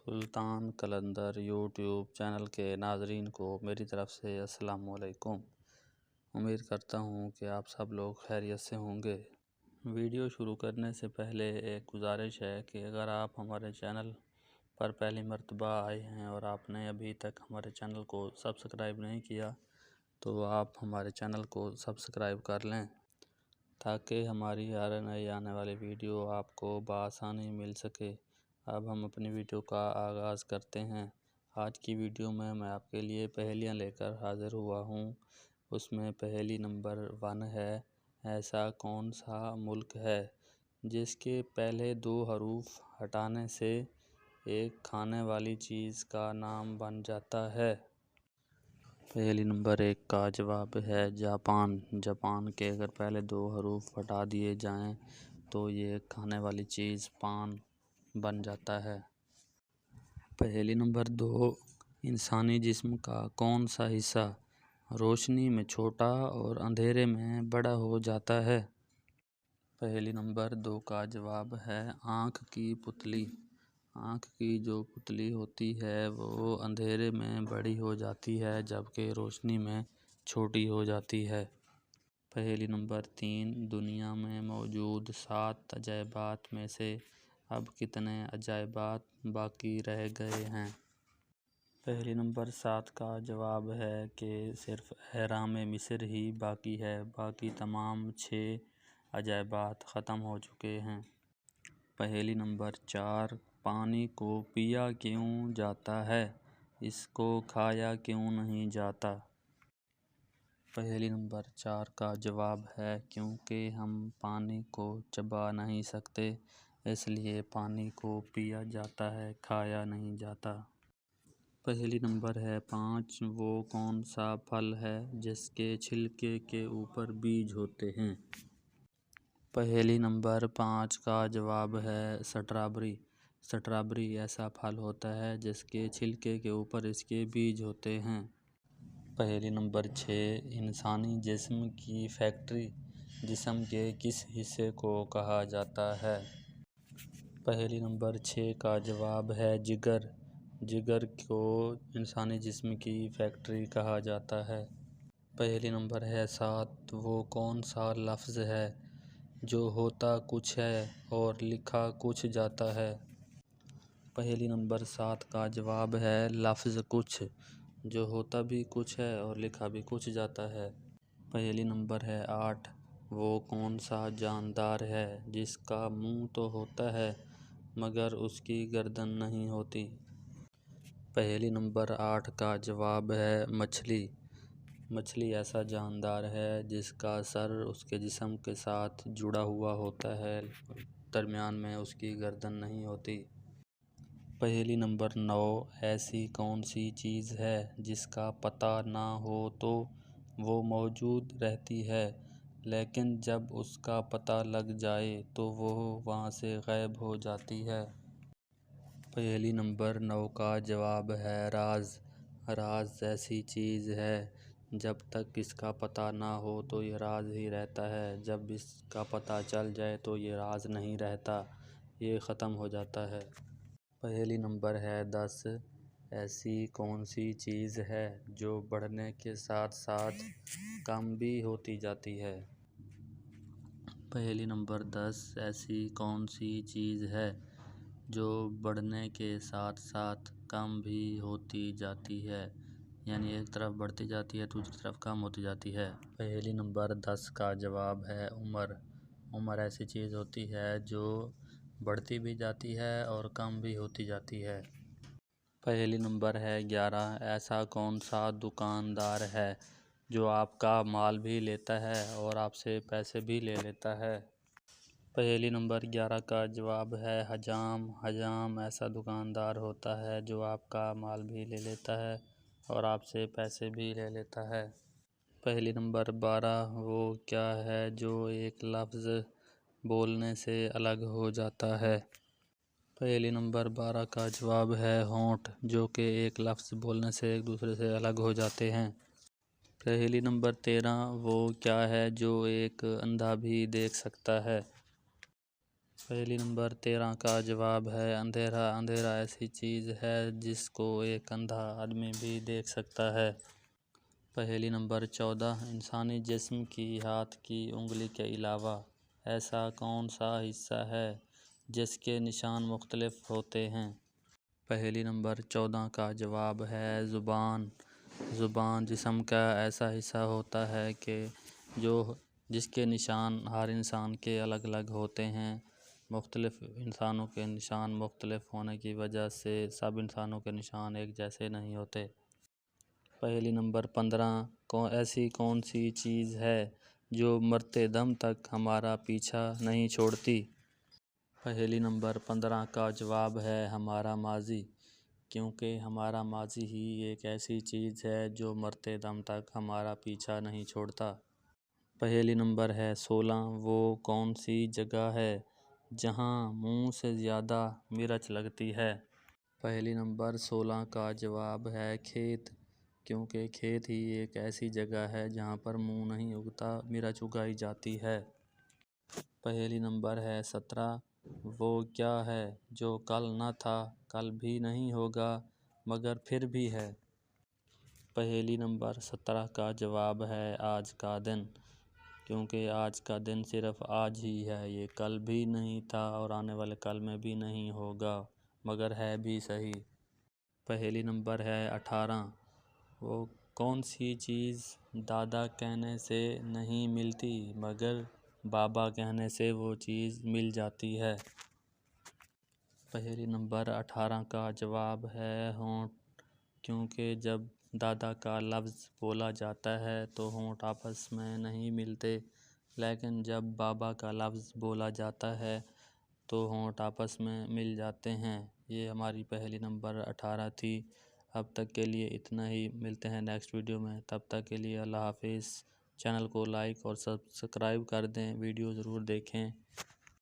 سلطان Qalandar YouTube channel کے ناظرین کو میری طرف سے السلام علیکم۔ امید کرتا ہوں کہ آپ سب لوگ خیریت سے ہوں گے۔ ویڈیو شروع کرنے سے پہلے ایک گزارش ہے کہ اگر آپ ہمارے چینل پر پہلی مرتبہ آئے ہیں اور آپ نے ابھی تک ہمارے چینل کو سبسکرائب نہیں کیا تو آپ ہمارے چینل کو سبسکرائب کر لیں تاکہ ہماری ہر نئی آنے والی ویڈیو آپ کو بآسانی مل سکے۔ اب ہم اپنی ویڈیو کا آغاز کرتے ہیں۔ آج کی ویڈیو میں آپ کے لیے پہیلیاں لے کر حاضر ہوا ہوں۔ اس میں پہیلی نمبر 1 ہے، ایسا کون سا ملک ہے جس کے پہلے 2 حروف ہٹانے سے ایک کھانے والی چیز کا نام بن جاتا ہے؟ پہیلی نمبر 1 کا جواب ہے جاپان۔ جاپان کے اگر پہلے 2 حروف ہٹا دیے جائیں تو یہ کھانے والی چیز پان بن جاتا ہے۔ پہیلی نمبر 2 انسانی جسم کا کون سا حصہ روشنی میں چھوٹا اور اندھیرے میں بڑا ہو جاتا ہے؟ پہیلی نمبر 2 کا جواب ہے آنکھ کی پتلی۔ آنکھ کی جو پتلی ہوتی ہے وہ اندھیرے میں بڑی ہو جاتی ہے جبکہ روشنی میں چھوٹی ہو جاتی ہے۔ پہیلی نمبر 3 دنیا میں موجود 7 عجائبات میں سے اب کتنے عجائبات باقی رہ گئے ہیں؟ پہیلی نمبر 7 کا جواب ہے کہ صرف اہرام مصر ہی باقی ہے، باقی تمام 6 عجائبات ختم ہو چکے ہیں۔ پہیلی نمبر 4 پانی کو پیا کیوں جاتا ہے، اس کو کھایا کیوں نہیں جاتا؟ پہیلی نمبر 4 کا جواب ہے کیونکہ ہم پانی کو چبا نہیں سکتے، اس لیے پانی کو پیا جاتا ہے، کھایا نہیں جاتا۔ پہیلی نمبر ہے 5 وہ کون سا پھل ہے جس کے چھلکے کے اوپر بیج ہوتے ہیں؟ پہیلی نمبر 5 کا جواب ہے سٹرابری۔ سٹرابری ایسا پھل ہوتا ہے جس کے چھلکے کے اوپر اس کے بیج ہوتے ہیں۔ پہیلی نمبر 6 انسانی جسم کی فیکٹری جسم کے کس حصے کو کہا جاتا ہے؟ پہیلی نمبر 6 کا جواب ہے جگر۔ جگر کو انسانی جسم کی فیکٹری کہا جاتا ہے۔ پہیلی نمبر ہے 7 وہ کون سا لفظ ہے جو ہوتا کچھ ہے اور لکھا کچھ جاتا ہے؟ پہیلی نمبر 7 کا جواب ہے لفظ کچھ، جو ہوتا بھی کچھ ہے اور لکھا بھی کچھ جاتا ہے۔ پہیلی نمبر ہے 8 وہ کون سا جاندار ہے جس کا منہ تو ہوتا ہے مگر اس کی گردن نہیں ہوتی؟ پہیلی نمبر 8 کا جواب ہے مچھلی۔ مچھلی ایسا جاندار ہے جس کا سر اس کے جسم کے ساتھ جڑا ہوا ہوتا ہے، درمیان میں اس کی گردن نہیں ہوتی۔ پہیلی نمبر 9 ایسی کون سی چیز ہے جس کا پتہ نہ ہو تو وہ موجود رہتی ہے لیکن جب اس کا پتہ لگ جائے تو وہ وہاں سے غائب ہو جاتی ہے؟ پہیلی نمبر 9 کا جواب ہے راز۔ راز ایسی چیز ہے جب تک اس کا پتہ نہ ہو تو یہ راز ہی رہتا ہے، جب اس کا پتہ چل جائے تو یہ راز نہیں رہتا، یہ ختم ہو جاتا ہے۔ پہیلی نمبر ہے 10 ایسی کون سی چیز ہے جو بڑھنے کے ساتھ ساتھ کم بھی ہوتی جاتی ہے؟ پہیلی نمبر 10 ایسی کون سی چیز ہے جو بڑھنے کے ساتھ ساتھ کم بھی ہوتی جاتی ہے، یعنی ایک طرف بڑھتی جاتی ہے دوسری طرف کم ہوتی جاتی ہے؟ پہیلی نمبر 10 کا جواب ہے عمر۔ عمر ایسی چیز ہوتی ہے جو بڑھتی بھی جاتی ہے اور کم بھی ہوتی جاتی ہے۔ پہیلی نمبر ہے 11 ایسا کون سا دکاندار ہے جو آپ کا مال بھی لیتا ہے اور آپ سے پیسے بھی لے لیتا ہے؟ پہیلی نمبر 11 کا جواب ہے حجام۔ حجام ایسا دکاندار ہوتا ہے جو آپ کا مال بھی لے لیتا ہے اور آپ سے پیسے بھی لے لیتا ہے۔ پہیلی نمبر 12 وہ کیا ہے جو ایک لفظ بولنے سے الگ ہو جاتا ہے؟ پہیلی نمبر 12 کا جواب ہے ہونٹ، جو کہ ایک لفظ بولنے سے ایک دوسرے سے الگ ہو جاتے ہیں۔ پہیلی نمبر 13 وہ کیا ہے جو ایک اندھا بھی دیکھ سکتا ہے؟ پہلی نمبر 13 کا جواب ہے اندھیرا۔ اندھیرا ایسی چیز ہے جس کو ایک اندھا آدمی بھی دیکھ سکتا ہے۔ پہلی نمبر 14 انسانی جسم کی ہاتھ کی انگلی کے علاوہ ایسا کون سا حصہ ہے جس کے نشان مختلف ہوتے ہیں؟ پہلی نمبر 14 کا جواب ہے زبان۔ زبان جسم کا ایسا حصہ ہوتا ہے کہ جس کے نشان ہر انسان کے الگ الگ ہوتے ہیں۔ مختلف انسانوں کے نشان مختلف ہونے کی وجہ سے سب انسانوں کے نشان ایک جیسے نہیں ہوتے۔ پہلی نمبر 15 ایسی کون سی چیز ہے جو مرتے دم تک ہمارا پیچھا نہیں چھوڑتی؟ پہلی نمبر 15 کا جواب ہے ہمارا ماضی، کیونکہ ہمارا ماضی ہی ایک ایسی چیز ہے جو مرتے دم تک ہمارا پیچھا نہیں چھوڑتا۔ پہلی نمبر ہے 16 وہ کون سی جگہ ہے جہاں منہ سے زیادہ مرچ لگتی ہے؟ پہلی نمبر 16 کا جواب ہے کھیت، کیونکہ کھیت ہی ایک ایسی جگہ ہے جہاں پر منہ نہیں اگتا، مرچ اگائی جاتی ہے۔ پہلی نمبر ہے 17 وہ کیا ہے جو کل نہ تھا، کل بھی نہیں ہوگا مگر پھر بھی ہے؟ پہلی نمبر 17 کا جواب ہے آج کا دن، کیونکہ آج کا دن صرف آج ہی ہے، یہ کل بھی نہیں تھا اور آنے والے کل میں بھی نہیں ہوگا مگر ہے بھی صحیح۔ پہلی نمبر ہے 18 وہ کون سی چیز دادا کہنے سے نہیں ملتی مگر بابا کہنے سے وہ چیز مل جاتی ہے؟ پہلی نمبر 18 کا جواب ہے ہونٹ، کیونکہ جب دادا کا لفظ بولا جاتا ہے تو ہونٹ آپس میں نہیں ملتے، لیکن جب بابا کا لفظ بولا جاتا ہے تو ہونٹ آپس میں مل جاتے ہیں۔ یہ ہماری پہلی نمبر 18 تھی۔ اب تک کے لیے اتنا ہی، ملتے ہیں نیکسٹ ویڈیو میں، تب تک کے لیے اللہ حافظ۔ چینل کو لائک اور سبسکرائب کر دیں، ویڈیو ضرور دیکھیں۔